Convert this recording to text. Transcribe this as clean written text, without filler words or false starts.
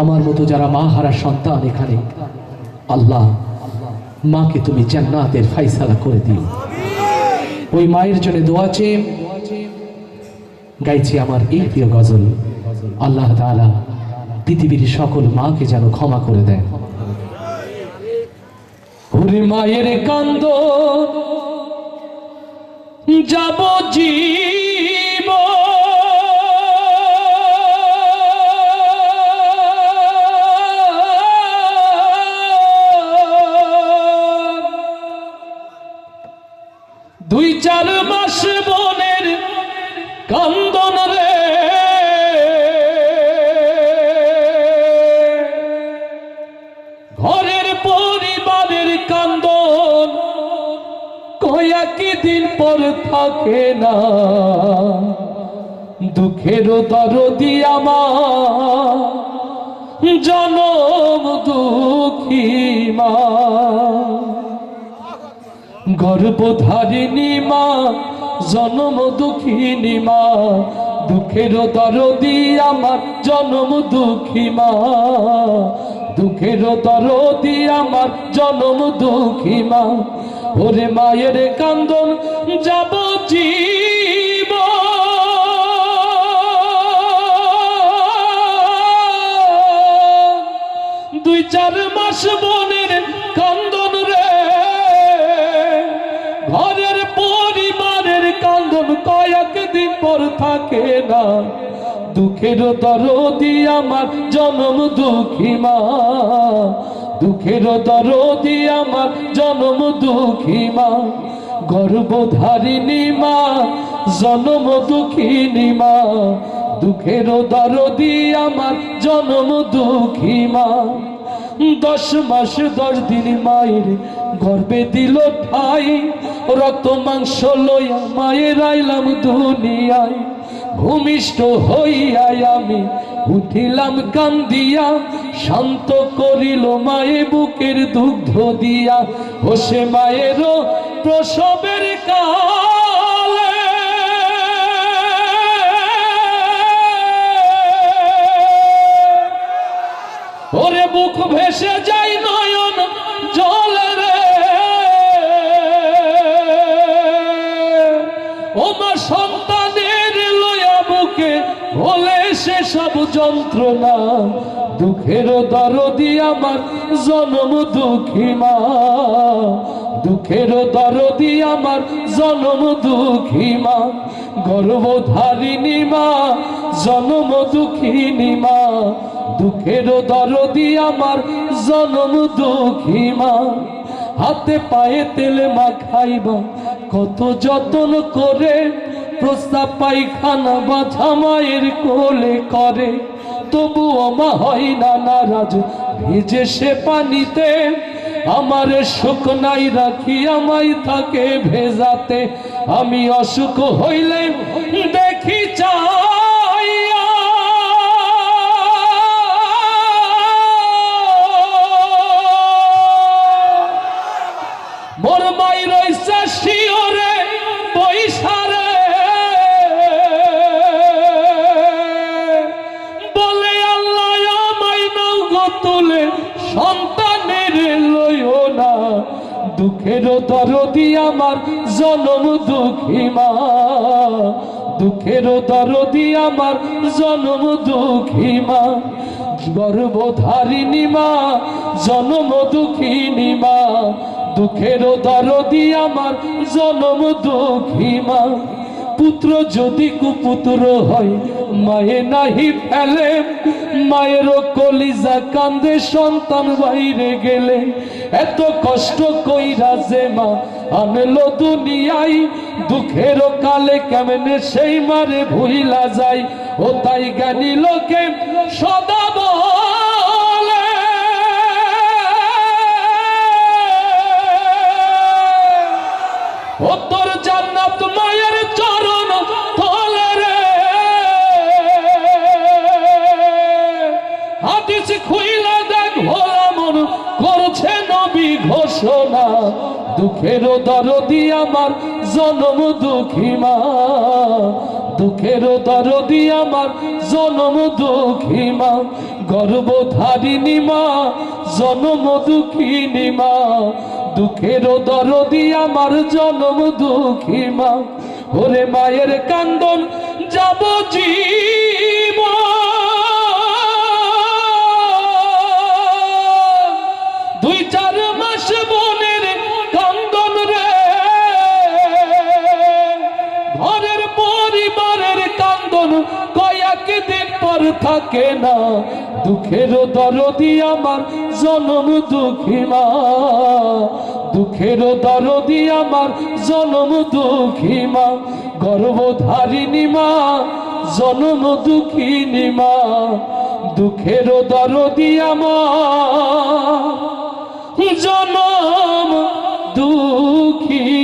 আমার মতো যারা মা হারা সন্তান এখানে, আল্লাহ মাকে তুমি জান্নাতের ফায়সালা করে দিও। ওই মায়ের জন্য দোয়া চেয়ে গাইছি আমার এই প্রিয় গজল। আল্লাহ তাআলা পৃথিবীর সকল মাকে যেন ক্ষমা করে দেন। ওরে মায়ের কান্দ যাব জীব, দুই চার মাস বনের কান্দন রে, ঘরের পরিবারের কান্দন কয়েকদিন পর থাকে না। দুঃখের দরদি আমার জনম দুঃখী মা, গর্ভধারিণী মা জনম দুঃখিনী মা, দুঃখের দরদি আমার জনম দুঃখী মা, দুঃখের দরদি আমার জনম দুঃখী মা। ওরে মায়ের কান্দন যাব জীব, দুই চার মাস বনের কান্দন রে, ঘরের পরিবারের কান্দন কয়েকদিন পর থাকে না। দুঃখের দরদি আমার জনম দুঃখী মা, দুঃখের দরদি আমার জনম দুঃখী মা, গর্ভধারিণী মা জনম দুঃখিনী মা, দুঃখের দরদি আমার জনম দুঃখী মা। 10 মাস 10 দিন মায়ের গর্ভে দিল ঠাই, রক্ত মাংস লইয়া মায়ের আইলাম দুনিয়ায়। ভূমিষ্ঠ হইয়াই আমি উঠিলাম কান্দিয়া, শান্ত করিল মায়ে বুকের দুগ্ধ দিয়া। হোসে মায়েরও প্রসবের কালে ওরে বুক ভেসে যাই নয়ন জলে রে, ও মা সন্তানের লয়া বুকে হলে সে সব যন্ত্রণা। দুঃখের দরদি আমার জনম দুঃখী মা, দুঃখের দরদি আমার জনম দুঃখী মা, গর্ভধারিণী মা জনম দুঃখিনী মা, দুঃখের দরদি আমার জনম দুঃখী মা। হাতে পায়ে তেল মাখাইবা কত যতন করে, প্রস্তাব পায়খানা বাছা মায়ের কোলে করে, তবুও মা হয় না নারাজ ভিজে সে পানিতে। আমার সুখ নাই রাখি আমায় থাকে ভেজাতে, আমি অসুখ হইলে দেখি চাইয়া মোর মাই রইছে শিওরে পয়সারে, বলে আল্লাহ আমায় নাও গো তুলে সন্তানের লইও না। দুঃখের দরদি আমার জনম দুঃখী মা, দুঃখের দরদি আমার জনম দুঃখী মা, গর্ভধারিণী মা জনম দুঃখিনী মা, দুঃখের দরদি আমার জনম দুঃখী মা। পুত্র যদি কুপুত্র হয় মায়ে নাহি ফেলে, মায়েরও কলিজা কান্দে সন্তান বাইরে গেলে। এত কষ্ট কইরা যে মা আনলো দুনিয়ায়, দুঃখের কালে কেমনে সেই মারে ভুইলা যায়। ও তাই জ্ঞানী লোকে সদা বলে, ও তোর জান্নাত মায়ের চরণ তলে রে। হাদিস খুইলা দেখ ভোলা মন করছে নবী ঘোষণা। দুঃখের দরদি আমার জনম দুঃখী মা, দুঃখের দরদি আমার জনম দুঃখী মা, গর্ভধারিণী মা জনম দুঃখিনী মা দুঃখের দরদি আমার জনম দুঃখী মা ওরে মায়ের কান্দন যাব জীবন দুই চার মাস বোনের কান্দন রে ঘরের পরিবারের কান্দন কয়েকদিন পর থাকে না দুঃখের দরদি আমার জনম দুঃখী মা দুঃখের দরদি আমার জনম দুঃখী মা গর্ভধারিণী মা জনম দুঃখিনী মা দুঃখের দরদি আমার জনম দুঃখী